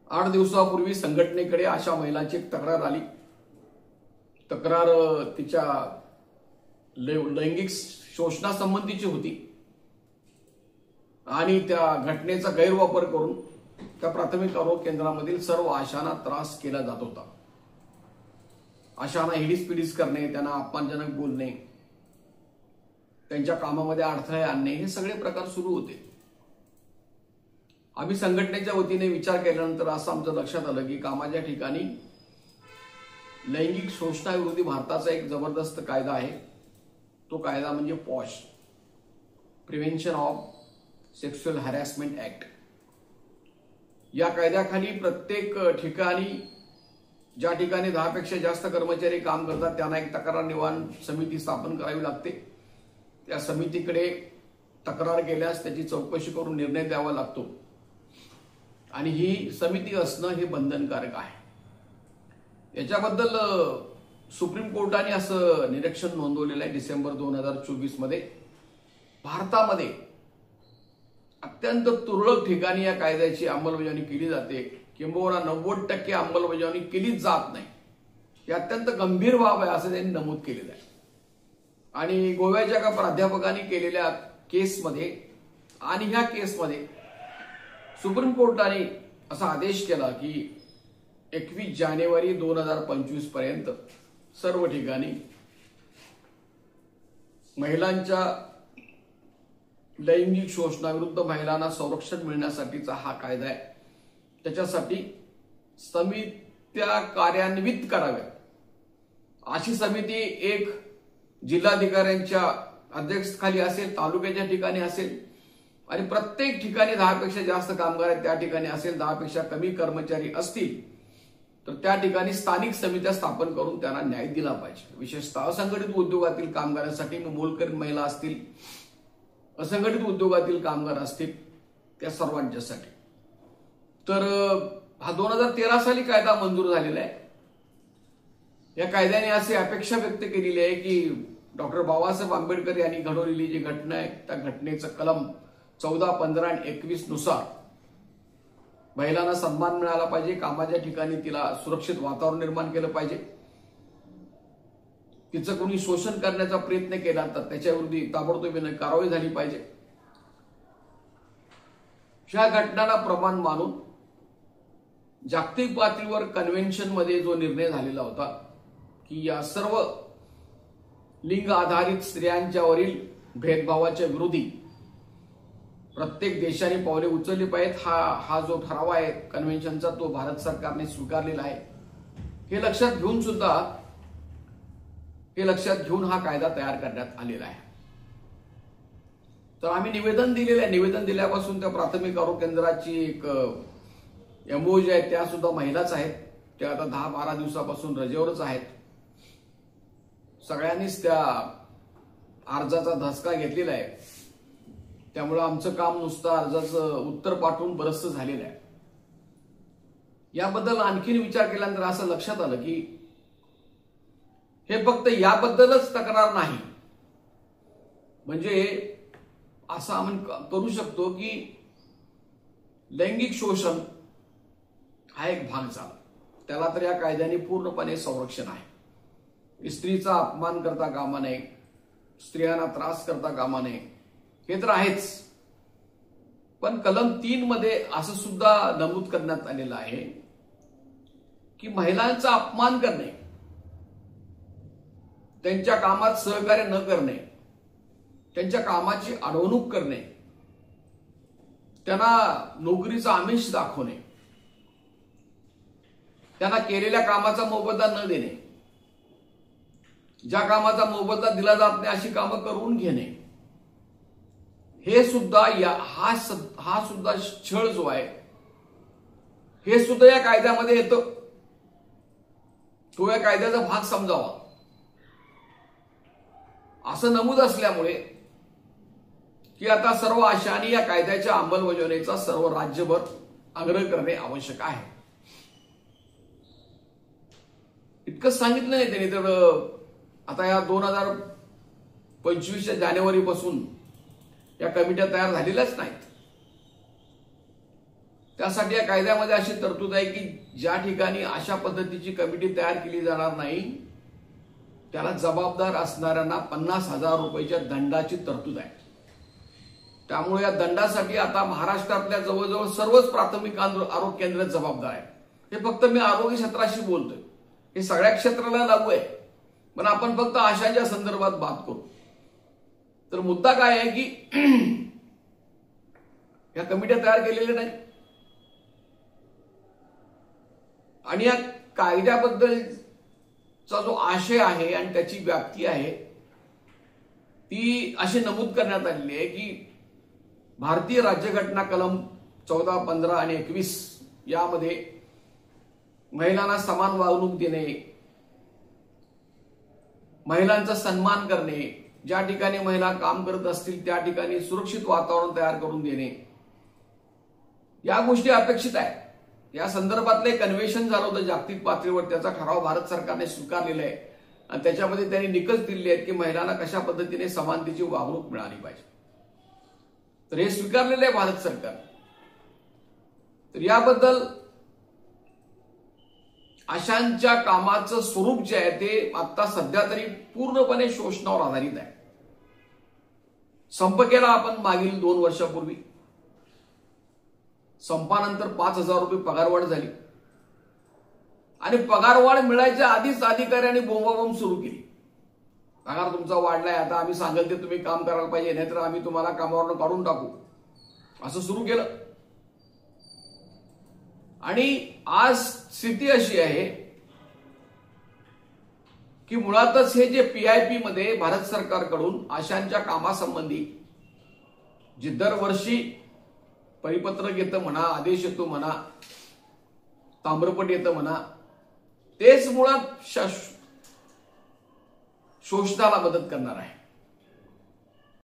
8 दिवसापूर्वी संघटनेकडे अशा महिलांची एक तक्रार आली। तक्रार तिच्या लैंगिक शोषणासंबंधीची होती आणि त्या घटनेचा गैरवापर करून त्या प्राथमिक आरोग्य केंद्रामधील सर्व आशांना त्रास केला जात होता। आशांना हिडीस करणे, त्यांना अपमानजनक बोलणे, त्यांच्या कामामध्ये अडथळे आणणे, हे सगळे प्रकार सुरू होते। आम्ही संघटनेच्या वतीने विचार केल्यानंतर असं आमच्या लक्षात आलं की कामाच्या ठिकाणी लैंगिक शोषणाविरोधी भारताचा एक जबरदस्त कायदा आहे। तो कायदा म्हणजे posh, prevention of sexual harassment act. या कायद्याखाली प्रत्येक ठिकाणी ज्या ठिकाणी 10 पेक्षा जास्त कर्मचारी काम करतात त्यांना एक तक्रार निवारण समिती स्थापन करावी लागते। त्या समितीकडे तक्रार केल्यास त्याची चौकशी करून निर्णय द्यावा लागतो आणि ही समिती असणं हे बंधनकारक आहे। याच्याबद्दल सुप्रीम कोर्टाने असं निरीक्षण नोंदवलेलं आहे डिसेंबर 2024 मध्ये। भारतामध्ये अत्यंत तुरळक ठिकाणी या कायद्याची अंमलबजावणी केली जाते, किंबहुना 90% अंमलबजावणी केलीच जात नाही। ही अत्यंत गंभीर बाब आहे असं त्यांनी नमूद केलेलं आहे। आणि गोव्याच्या एका प्राध्यापकांनी केलेल्या केसमध्ये आणि ह्या केसमध्ये सुप्रीम कोर्टाने असा आदेश केला की 21 जानेवारी 2025 पर्यंत सर्व ठिकाणी महिलांच्या लैंगिक शोषणाविरुद्ध महिलांना संरक्षण मिळण्यासाठीचा हा कायदा आहे। त्याच्यासाठी समित्या कार्यान्वित कराव्यात। अशी समिती एक जिल्हाधिकाऱ्यांच्या अध्यक्षतेखाली असेल, तालुक्याच्या ठिकाणी असेल आणि प्रत्येक ठिकाणी 10 पेक्षा जास्त कामगार आहेत त्या ठिकाणी असेल, 10 पेक्षा कमी कर्मचारी असतील तर त्या ठिकाणी स्थानिक समित्या स्थापन करून त्यांना न्याय दिला पाहिजे। विशेषतः असंघटित उद्योगातील कामगारांसाठी, मोलकरीण महिला असतील, असंघटित उद्योगातील कामगार असतील, त्या सर्वांच्यासाठी। तर हा 2013 साली कायदा मंजूर झालेला आहे। या कायद्याने अशी अपेक्षा व्यक्त केलेली आहे की डॉक्टर बाबासाहेब आंबेडकर यांनी घडवलेली जी घटना आहे त्या घटनेचं कलम 14, 15 आणि 21 नुसार महिलांना सन्मान मिळाला पाहिजे, कामाच्या ठिकाणी तिला सुरक्षित वातावरण निर्माण केलं पाहिजे, तिचं कोणी शोषण करण्याचा प्रयत्न केला तर त्याच्याविरुद्ध ताबडतोबीने कारवाई झाली पाहिजे। ह्या घटनांना प्रमाण मानून जागतिक पातळीवर कन्व्हेन्शन मध्ये जो निर्णय झालेला होता की या सर्व लिंग आधारित स्त्रियांच्यावरील भेदभावाच्या विरोधी प्रत्येक देशाने पावले उचलली पाहिजेत, हा जो ठराव आहे कन्व्हेन्शनचा तो भारत सरकारने स्वीकारलेला आहे। हे लक्षात घेऊन हा कायदा तयार करण्यात आलेला आहे। तर आम्ही निवेदन दिलेलं आहे। निवेदन दिल्यापासून त्या प्राथमिक आरोग्य केंद्राची एक एमओजी आहे, त्या सुद्धा महिलाच आहेत, त्या आता 10-12 दिवसापासून रजेवरच आहेत। सगळ्यांनीच त्या अर्जाचा धसका घेतलेला आहे, त्यामुळे आमचं काम नुसतं अर्जाचं उत्तर पाठवून बरंचसं झालेलं आहे। याबद्दल आणखीन विचार केल्यानंतर असं लक्षात आलं की हे फक्त याबद्दलच तक्रार नाही, म्हणजे असं आपण करू शकतो की लैंगिक शोषण हा एक भाग झाला, त्याला तर या कायद्याने पूर्णपणे संरक्षण आहे। स्त्रीचा अपमान करता कामा नये, स्त्रियांना त्रास करता कामा नये, हे तर आहेच, पण कलम 3 मध्ये असं सुद्धा नमूद करण्यात आलेलं आहे की महिलांचा अपमान करणे, त्यांच्या कामात सहकार्य न करणे, त्यांच्या कामाची अडवणूक करणे, त्यांना नोकरीचा आमिष दाखवणे, त्यांना केलेल्या कामाचा मोबदला न देणे, ज्या कामाचा मोबदला दिला जात नाही अशी कामं करून घेणे, हे सुद्धा हा सुद्धा छळ जो आहे हे सुद्धा या कायद्यामध्ये येतो। तो या कायद्याचा भाग समजावा असं नमूद असल्यामुळे की आता सर्व आशांनी या कायद्याच्या अंमलबजावणीचा सर्व राज्यभर आग्रह करणे आवश्यक आहे। इतकंच सांगितलं नाही त्यांनी, तर आता या 2025 जानेवारी पासून या कमिट्या तयार झालेल्याच नाहीत। त्यासाठी या कायद्यामध्ये अशी तरतूद आहे की ज्या ठिकाणी अशा पद्धतीची कमिटी तयार केली जाणार नाही त्याला जबाबदार असणाऱ्यांना 50,000 रुपयाच्या दंडाची तरतूद आहे. त्यामुळे या दंडासाठी आता महाराष्ट्रातल्या जवळजवळ सर्वच प्राथमिक आरोग्य केंद्र जबाबदार आहे. हे फक्त मी आरोग्य क्षेत्राशी बोलतोय, हे सगळ्या क्षेत्राला लागू आहे, पण आपण फक्त आशांच्या संदर्भात बात करू. तर मुद्दा काय आहे की या कमिट्या तयार केलेल्या नाही आणि या कायद्याबद्दलचा जो आशय आहे आणि त्याची व्याप्ती आहे ती अशी नमूद करण्यात आलेली आहे की भारतीय राज्यघटना कलम 14, 15 आणि 21 यामध्ये महिलांना समान वागणूक देणे, महिलांचा सन्मान करणे, ज्या ठिकाणी महिला काम करत असतील त्या ठिकाणी सुरक्षित वातावरण तयार करून देणे, या गोष्टी अपेक्षित आहेत. या संदर्भातलं एक कन्व्हेन्शन झालं होतं जागतिक पातळीवर, त्याचा ठराव भारत सरकारने स्वीकारलेला आहे आणि त्याच्यामध्ये त्यांनी निकष दिले आहेत की महिलांना कशा पद्धतीने समानतेची वागणूक मिळाली पाहिजे. तर हे स्वीकारलेलं आहे भारत सरकार. तर याबद्दल आशांच्या कामाचं स्वरूप जे आहे ते आता सध्या तरी पूर्णपणे शोषणावर आधारित आहे. संप केला आपण मागील 2 वर्षापूर्वी, संपानंतर 5,000 रुपये पगारवाढ झाली आणि पगारवाढ मिळायच्या आधीच अधिकाऱ्यांनी बोंबाबोंब सुरू केली. पगार तुमचा वाढलाय, आता आम्ही सांगेल ते तुम्ही काम करायला पाहिजे, नाहीतर आम्ही तुम्हाला कामावरून काढून टाकू, असं सुरू केलं. आणि आज स्थिती अशी आहे की मुळातच हे जे PIP मध्ये भारत सरकारकडून आशांच्या कामासंबंधी जे दरवर्षी परिपत्रक येतं म्हणा, आदेश येतो म्हणा, ताम्रपट येतं म्हणा, तेच मुळात शोषणाला मदत करणार आहे.